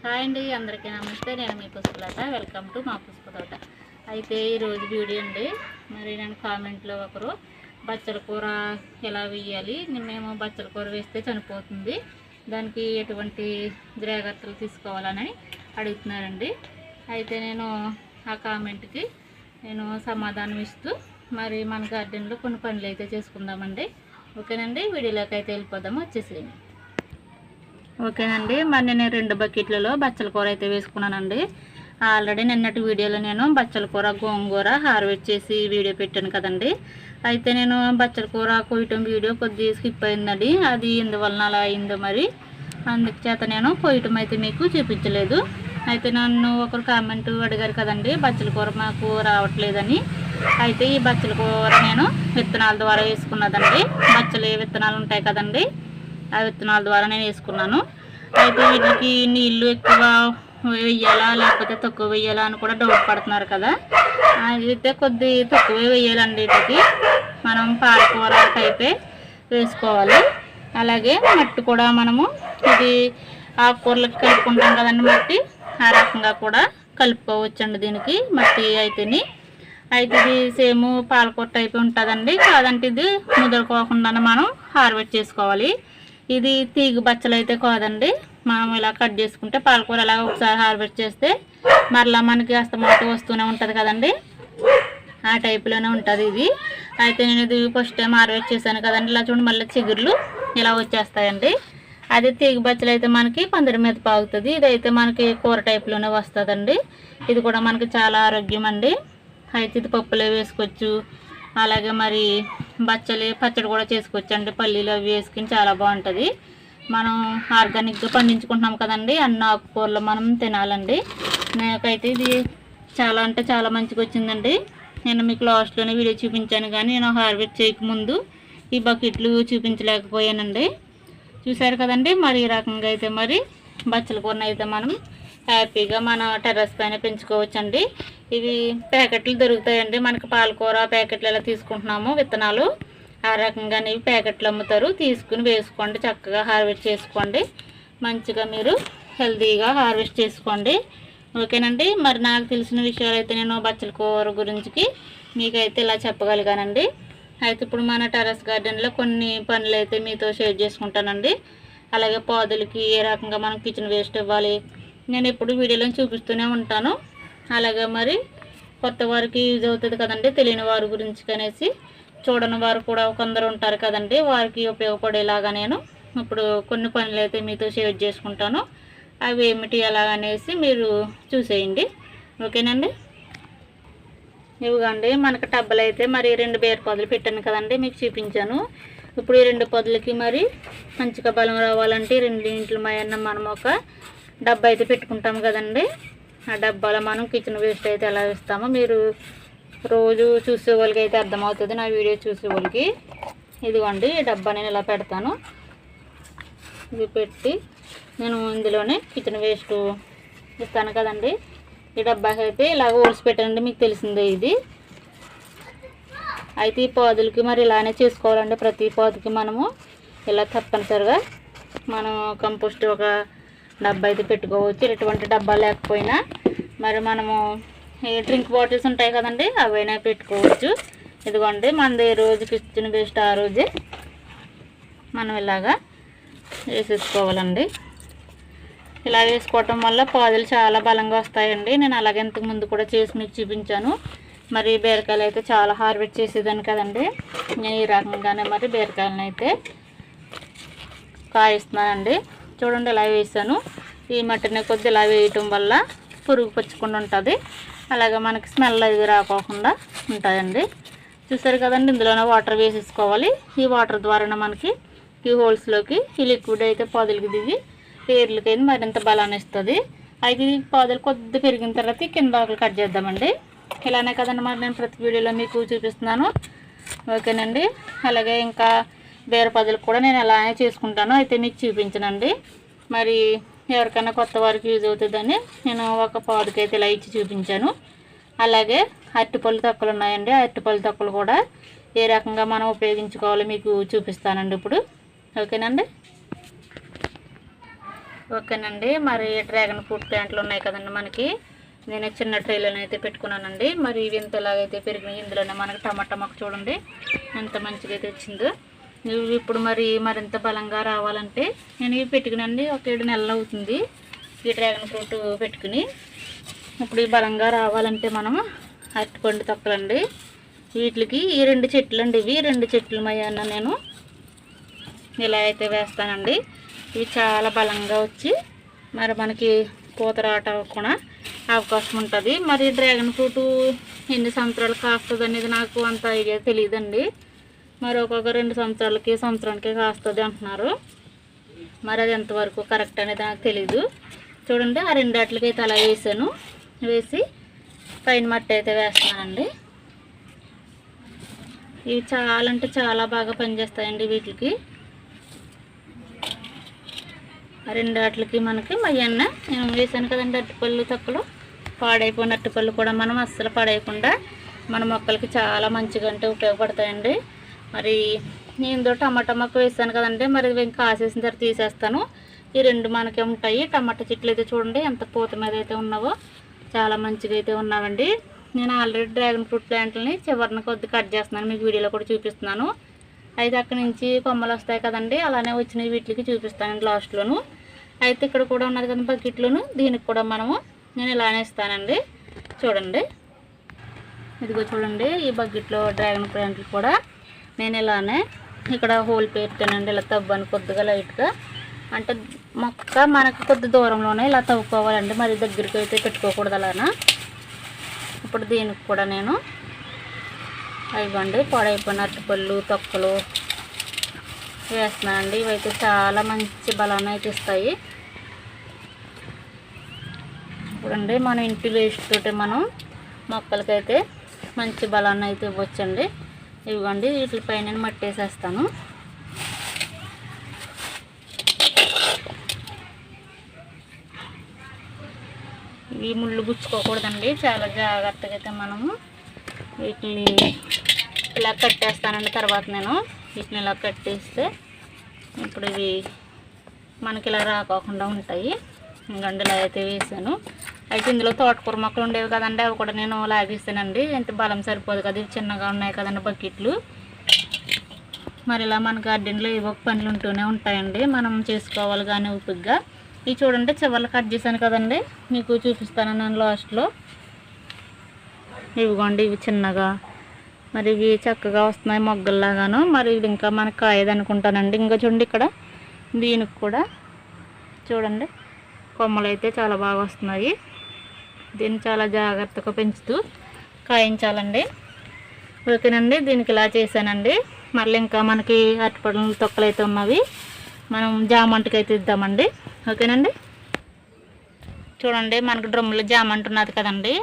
Hi అండి, అందరికీ నమస్తే. నేను మీ పుష్పలత. వెల్కమ్ టు మా పుష్పతోట. అయితే ఈరోజు వీడియో అండి. మరి నేను కామెంట్లో ఒకరు బచ్చల కూర ఎలా వేయాలి, మేము బచ్చల కూర వేస్తే చనిపోతుంది, దానికి ఎటువంటి జాగ్రత్తలు తీసుకోవాలని అడుగుతున్నారండి. అయితే నేను ఆ కామెంట్కి సమాధానం ఇస్తూ మరి మన గార్డెన్లో కొన్ని పనులు అయితే చేసుకుందామండి. ఓకేనండి, వీడియోలోకి అయితే వెళ్ళిపోదాము. వచ్చేసేయండి. ఓకేనండి, మరి నేను 2 బకెట్లలో బచ్చల కూర అయితే వేసుకున్నానండి. ఆల్రెడీ నిన్నటి వీడియోలో నేను బచ్చల కూర గోంగూర హార్వెస్ట్ చేసి వీడియో పెట్టాను కదండి. అయితే నేను బచ్చల కూర కొయ్యటం వీడియో కొద్దిగా స్కిప్ అయిందండి. అది ఎందువలన అలా అయిందో మరి అందుచేత నేను కొయ్యటం అయితే మీకు చూపించలేదు. అయితే నన్ను ఒకరు కామెంట్ అడిగారు కదండి, బచ్చల కూర మాకు రావట్లేదని. అయితే ఈ బచ్చల కూర నేను విత్తనాల ద్వారా వేసుకున్నదండి. బచ్చలు విత్తనాలు ఉంటాయి కదండి, ఆ విత్తనాల ద్వారా నేను వేసుకున్నాను. అయితే వీటికి నీళ్ళు ఎక్కువ వేయాలా లేకపోతే తక్కువ వేయాలా అని కూడా డౌట్ పడుతున్నారు కదా. అయితే కొద్ది తక్కువే వేయాలండి. వీటికి మనం పాలకూర టైపే వేసుకోవాలి. అలాగే మట్టి కూడా మనము ఇది ఆకుకూరలకు కలుపుకుంటాం కదండి, మట్టి ఆ రకంగా కూడా కలుపుకోవచ్చండి. దీనికి మట్టి అయితేని అయితే ఇది సేమ్ పాలకూర టైప్ ఉంటుందండి. కాదంటే ఇది ముదరుకోకుండా మనం హార్వెస్ట్ చేసుకోవాలి. ఇది తీగ బచ్చలు అయితే కాదండి. మనం ఇలా కట్ చేసుకుంటే పాలకూర ఇలా ఒకసారి హార్వెస్ట్ చేస్తే మరలా మనకి అస్తమాత వస్తూనే ఉంటుంది కదండి, ఆ టైప్లోనే ఉంటుంది ఇది. అయితే నేను ఇది ఫస్ట్ టైం హార్వెస్ట్ చేశాను కదండి. ఇలా చూడండి, మళ్ళీ చిగుర్లు ఇలా వచ్చేస్తాయండి. అదే తీగ బచ్చలు అయితే మనకి పందిరి మీద పాగుతుంది. ఇదైతే మనకి కూర టైప్లోనే వస్తుందండి. ఇది కూడా మనకి చాలా ఆరోగ్యం అండి. అయితే ఇది పప్పులో వేసుకోవచ్చు. అలాగే మరి బచ్చలి పచ్చడి కూడా చేసుకోవచ్చు అండి. పల్లీలు అవి వేసుకుని చాలా బాగుంటుంది. మనం ఆర్గానిక్గా పండించుకుంటున్నాం కదండి, అన్ని ఆకుకూరలు మనం తినాలండి. నాకైతే ఇది చాలా అంటే చాలా మంచిగా వచ్చిందండి. నేను మీకు లాస్ట్లోనే వీడియో చూపించాను, కానీ నేను హార్వెస్ట్ చేయకముందు ఈ బకెట్లు చూపించలేకపోయానండి. చూసారు కదండి. మరి ఈ రకంగా అయితే మరి బచ్చల కూరను అయితే మనం హ్యాపీగా మన టెర్రస్ పైన పెంచుకోవచ్చండి. ఇవి ప్యాకెట్లు దొరుకుతాయండి. మనకి పాలకూర ప్యాకెట్లు ఎలా తీసుకుంటున్నాము విత్తనాలు, ఆ రకంగానే ఇవి ప్యాకెట్లు అమ్ముతారు. తీసుకుని వేసుకోండి, చక్కగా హార్వెస్ట్ చేసుకోండి. మంచిగా మీరు హెల్తీగా హార్వెస్ట్ చేసుకోండి. ఓకేనండి. మరి నాకు తెలిసిన విషయాలు అయితే నేను బచ్చల కూర గురించి మీకైతే ఇలా చెప్పగలిగానండి. అయితే ఇప్పుడు మన టెర్రస్ గార్డెన్లో కొన్ని పనులు అయితే మీతో షేర్ చేసుకుంటానండి. అలాగే పాదులకి ఏ రకంగా మనం కిచెన్ వేస్ట్ ఇవ్వాలి నేను ఎప్పుడు వీడియోలో చూపిస్తూనే ఉంటాను. అలాగే మరి కొత్త వారికి యూజ్ అవుతుంది కదండి, తెలియని వారి గురించి కనేసి చూడని వారు కూడా కొందరు ఉంటారు కదండి, వారికి ఉపయోగపడేలాగా నేను ఇప్పుడు కొన్ని పనులు అయితే మీతో షేర్ చేసుకుంటాను. అవి ఏమిటి ఎలాగనేసి మీరు చూసేయండి. ఓకేనండి. ఇవిగండి మనకు టబ్బలు అయితే మరి 2 బేర పొదలు పెట్టాను కదండి, మీకు చూపించాను. ఇప్పుడు ఈ 2 పొదలకి మరి మంచిగా బలం రావాలంటే రెండింటిలో మనం ఒక డబ్బా అయితే పెట్టుకుంటాం కదండి. ఆ డబ్బాలో మనం కిచెన్ వేస్ట్ అయితే ఎలా వేస్తామో మీరు రోజు చూసే వాళ్ళకి అయితే అర్థమవుతుంది, నా వీడియో చూసే వాళ్ళకి. ఇదిగోండి ఈ డబ్బా నేను ఇలా పెడతాను. ఇది పెట్టి నేను ఇందులోనే కిచెన్ వేస్ట్ ఇస్తాను కదండి. ఈ డబ్బాకి అయితే ఇలాగ ఓల్స్ పెట్టండి, మీకు తెలిసిందే ఇది. అయితే ఈ పాదులకి మరి ఇలానే చేసుకోవాలండి. ప్రతి పాదుకి మనము ఇలా తప్పనిసరిగా మనం కంపోస్ట్ ఒక డబ్బా అయితే పెట్టుకోవచ్చు. ఎటువంటి డబ్బా లేకపోయినా మరి మనము ఈ డ్రింక్ బాటిల్స్ ఉంటాయి కదండి, అవైనా పెట్టుకోవచ్చు. ఇదిగోండి మనది రోజు కిచెన్ వేస్ట్ ఆ రోజే మనం ఇలాగా వేసేసుకోవాలండి. ఇలా వేసుకోవటం వల్ల పాదులు చాలా బలంగా వస్తాయండి. నేను అలాగే ఇంతకు ముందు కూడా చేసి మీకు చూపించాను. మరి బీరకాయలు అయితే చాలా హార్వెస్ట్ చేసేదాన్ని కదండి. నేను ఈ రకంగానే మరి బీరకాయలను అయితే కాయిస్తున్నానండి. చూడండి ఇలా వేసాను. ఈ మట్టిని కొద్ది ఇలా వేయటం వల్ల పురుగు పచ్చకుండా ఉంటుంది. అలాగే మనకి స్మెల్ అది రాకోకుండా ఉంటాయండి. చూసారు కదండి, ఇందులోనే వాటర్ వేసేసుకోవాలి. ఈ వాటర్ ద్వారా మనకి ఈ హోల్స్లోకి ఈ లిక్విడ్ అయితే పాదులకి దిగి పేర్లకైనా మరింత బలాన్ని ఇస్తుంది. అయితే ఈ పాదులు కొద్ది పెరిగిన తర్వాత కింద ఆకులు కట్ చేద్దామండి. ఇలానే కదండి మరి నేను ప్రతి వీడియోలో మీకు చూపిస్తున్నాను. ఓకేనండి. అలాగే ఇంకా వేరే పదులు కూడా నేను అలానే చేసుకుంటాను, అయితే మీకు చూపించనండి. మరి ఎవరికైనా కొత్త వారికి యూజ్ అవుతుందని నేను ఒక పాదుకి అయితే ఇలా ఇచ్చి చూపించాను. అలాగే అరటిపళ్ళు తొక్కలు ఉన్నాయండి. అరటిపళ్ళు తొక్కలు కూడా ఏ రకంగా మనం ఉపయోగించుకోవాలో మీకు చూపిస్తానండి ఇప్పుడు. ఓకేనండి. ఓకేనండి, మరి డ్రాగన్ ఫ్రూట్ ప్లాంట్లు ఉన్నాయి కదండి మనకి. నేను చిన్న ట్రైలను అయితే పెట్టుకున్నానండి. మరి ఇవి ఇంతలాగైతే పెరిగినాయి. ఇందులోనే మనకి టమాటా మొక్క చూడండి ఎంత మంచిగా అయితే వచ్చిందో. ఇవి ఇప్పుడు మరింత బలంగా రావాలంటే నేను ఇవి పెట్టుకునండి ఒక 7 నెలలు అవుతుంది ఈ డ్రాగన్ ఫ్రూట్ పెట్టుకుని. ఇప్పుడు ఈ బలంగా రావాలంటే మనం అరటిపండు తొక్కలండి వీటికి ఈ 2 చెట్లు అండి. ఇవి 2 చెట్లు మయ్యాన నేను ఇలా అయితే వేస్తానండి. ఇవి చాలా బలంగా వచ్చి మరి మనకి పూత రావటం కూడా అవకాశం ఉంటుంది. మరి డ్రాగన్ ఫ్రూట్ ఎన్ని సంవత్సరాలు కాస్తుంది అనేది నాకు అంత ఐడియా తెలియదండి. మరి ఒక్కొక్క 2 సంవత్సరాలకి సంవత్సరానికి కాస్తుంది అంటున్నారు. మరి అది ఎంతవరకు కరెక్ట్ అనేది నాకు తెలీదు. చూడండి ఆ 2 వాటికి అయితే అలా వేసాను. వేసి పైన మట్టి అయితే వేస్తున్నానండి. ఇవి చాలా అంటే చాలా బాగా పనిచేస్తాయండి వీటికి. 2 వాటికి మనకి మయ్యన్న నేను వేసాను కదండి అరటిపళ్ళు తక్కువలో. పాడైపోయిన అరటిపళ్ళు కూడా మనం అస్సలు పడేయకుండా మన మొక్కలకి చాలా మంచిగా అంటే ఉపయోగపడతాయండి. మరి నేను టమాటా మొక్క వేసాను కదండి, మరి ఇంకా కాసేసిన తర్వాత తీసేస్తాను. ఈ 2 మనకి ఉంటాయి. టమాటా చెట్లు అయితే చూడండి ఎంత పూత మీద అయితే ఉన్నావో చాలా మంచిగా అయితే ఉన్నావండి. నేను ఆల్రెడీ డ్రాగన్ ఫ్రూట్ ప్లాంట్లని చివరిన కొద్ది కట్ చేస్తున్నాను, మీకు వీడియోలో కూడా చూపిస్తున్నాను. అయితే అక్కడి నుంచి కొమ్మలు వస్తాయి కదండి, అలానే వచ్చినవి వీటికి చూపిస్తానండి లాస్ట్లోను. అయితే ఇక్కడ కూడా ఉన్నది కదా బకెట్లోను, దీనికి కూడా నేను ఇలానే ఇస్తానండి. చూడండి ఇదిగో చూడండి ఈ బకెట్లో డ్రాగన్ ప్లాంట్లు కూడా నేను ఇలానే ఇక్కడ హోల్ పెట్టానండి. ఇలా తవ్వని కొద్దిగా లైట్గా, అంటే మొక్క మనకు కొద్ది దూరంలోనే ఇలా తవ్వుకోవాలండి, మరి దగ్గరికి అయితే పెట్టుకోకూడదు అలానా. ఇప్పుడు దీనికి కూడా నేను ఇవ్వండి పాడైపోయిన అరటిపళ్ళు తొక్కలు వేస్తున్నానండి. ఇవైతే చాలా మంచి బలాన్ని అయితే ఇస్తాయి. చూడండి మన ఇంటి వేస్ట్ తోటి మనం మొక్కలకైతే మంచి బలాన్ని అయితే ఇవ్వచ్చండి. ఇవ్వండి వీటిపై నేను మట్టి వేసేస్తాను. ఇవి ముళ్ళు గుచ్చుకోకూడదండి, చాలా జాగ్రత్తగా అయితే మనము వీటిని ఇలా కట్టేస్తానండి. తర్వాత నేను వీటిని ఇలా కట్టేస్తే ఇప్పుడు ఇవి మనకి ఇలా రాకోకుండా ఉంటాయి. ఇంకండి ఇలా అయితే వేసాను. అయితే ఇందులో తోటకూర మొక్కలు ఉండేవి కదండి, అవి కూడా నేను లాగేస్తానండి. ఎంత బలం సరిపోదు కదా, ఇవి చిన్నగా ఉన్నాయి కదండి బకెట్లు. మరి ఇలా మన గార్డెన్లో ఏవో పనులు ఉంటూనే ఉంటాయండి, మనం చేసుకోవాలి కానీ ఊపిగ్గా. ఇవి చూడండి చివర్లు కట్ చేశాను కదండి, మీకు చూపిస్తాను నేను లాస్ట్లో. ఇవిగోండి ఇవి చిన్నగా మరి ఇవి చక్కగా వస్తున్నాయి మొగ్గల్లాగాను. మరి ఇది ఇంకా మనకు కాయదు అనుకుంటానండి. ఇంకా చూడండి ఇక్కడ దీనికి కూడా చూడండి కొమ్మలు అయితే చాలా బాగా వస్తున్నాయి. దీన్ని చాలా జాగ్రత్తగా పెంచుతూ కాయించాలండి. ఓకేనండి, దీనికి ఇలా చేశానండి. మళ్ళీ ఇంకా మనకి అరటిపళ్ళు తొక్కలు అయితే ఉన్నవి, మనం జామంటికి అయితే ఇద్దామండి. ఓకేనండి, చూడండి మనకు డ్రమ్ములో జామంటి ఉన్నది కదండి,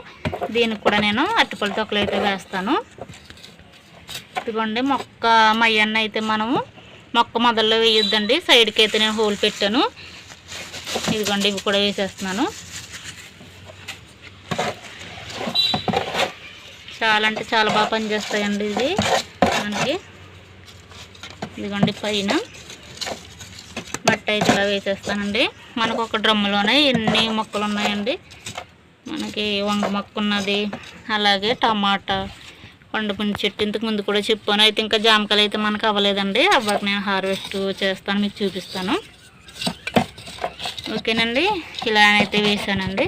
దీనికి కూడా నేను అరటిపళ్ళు తొక్కలు అయితే వేస్తాను. ఇదిగోండి మొక్క మయ్యన్న అయితే మనము మొక్క మొదల్లో వేయొద్దండి, సైడ్కి అయితే నేను హోల్ పెట్టాను. ఇదిగోండి ఇవి కూడా వేసేస్తున్నాను. చాలా అంటే చాలా బాగా పనిచేస్తాయండి ఇది మనకి. ఇదిగోండి పైన మట్టి అయితే ఇలా వేసేస్తానండి. మనకు ఒక డ్రమ్ములోనే ఎన్ని మొక్కలు ఉన్నాయండి. మనకి వంగ మొక్క ఉన్నది, అలాగే టమాటా, పండుపుండి చెట్టు ఇంతకు ముందు కూడా చెప్పాను. అయితే ఇంకా జామకాయలు అయితే మనకు అవ్వలేదండి, అవ్వక నేను హార్వెస్ట్ చేస్తాను, మీకు చూపిస్తాను. ఓకేనండి, ఇలా అయితే వేసానండి.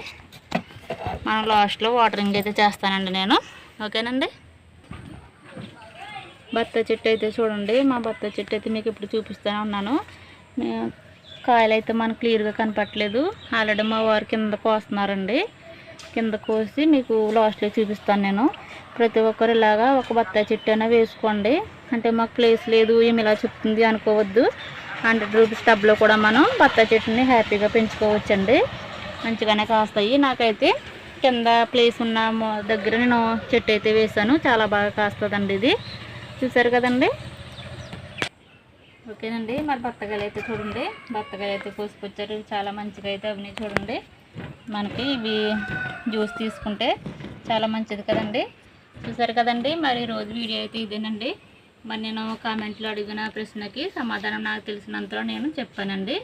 మనం లాస్ట్లో వాటరింగ్ అయితే చేస్తానండి నేను. ఓకేనండి, బత్తాయి చెట్టు అయితే చూడండి, మా బత్తాయి చెట్టు అయితే మీకు ఇప్పుడు చూపిస్తూనే ఉన్నాను. కాయలు అయితే మనకు క్లియర్గా కనపట్లేదు, ఆల్రెడీ మా వారు కింద కోస్తున్నారండి. కింద కోసి మీకు లాస్ట్లో చూపిస్తాను నేను. ప్రతి ఒక్కరు ఇలాగా ఒక బత్తాయి చెట్టు అయినా వేసుకోండి. అంటే మాకు ప్లేస్ లేదు ఏమి ఇలా చెప్తుంది అనుకోవద్దు. 100 రూపీస్ టబ్లో కూడా మనం బత్తాయి చెట్టుని హ్యాపీగా పెంచుకోవచ్చండి, మంచిగానే కాస్తాయి. నాకైతే కింద ప్లేస్ ఉన్న దగ్గర నేను చెట్టు అయితే వేసాను, చాలా బాగా కాస్తుందండి ఇది. చూసారు కదండి. ఓకేనండి, మరి బత్తకాయలు అయితే చూడండి, బత్తకాయలు అయితే కోసుకొచ్చారు, చాలా మంచిగా అయితే అవి చూడండి. మనకి ఇవి జ్యూస్ తీసుకుంటే చాలా మంచిది కదండి. చూసారు కదండి, మరి రోజు వీడియో అయితే ఇదేనండి. మరి నేను కామెంట్లో అడిగిన ప్రశ్నకి సమాధానం నాకు తెలిసినంతలో నేను చెప్పానండి.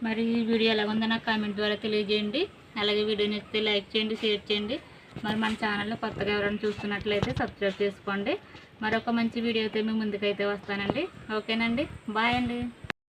మరి ఈ వీడియో ఎలా ఉందో నాకు కామెంట్ ద్వారా తెలియజేయండి. అలాగే వీడియో నచ్చితే లైక్ చేయండి, షేర్ చేయండి. మరి మన ఛానల్లో కొత్తగా ఎవరైనా చూస్తున్నట్లయితే సబ్స్క్రైబ్ చేసుకోండి. మరొక మంచి వీడియోతో మీ ముందుకైతే వస్తానండి. ఓకేనండి, బాయ్ అండి.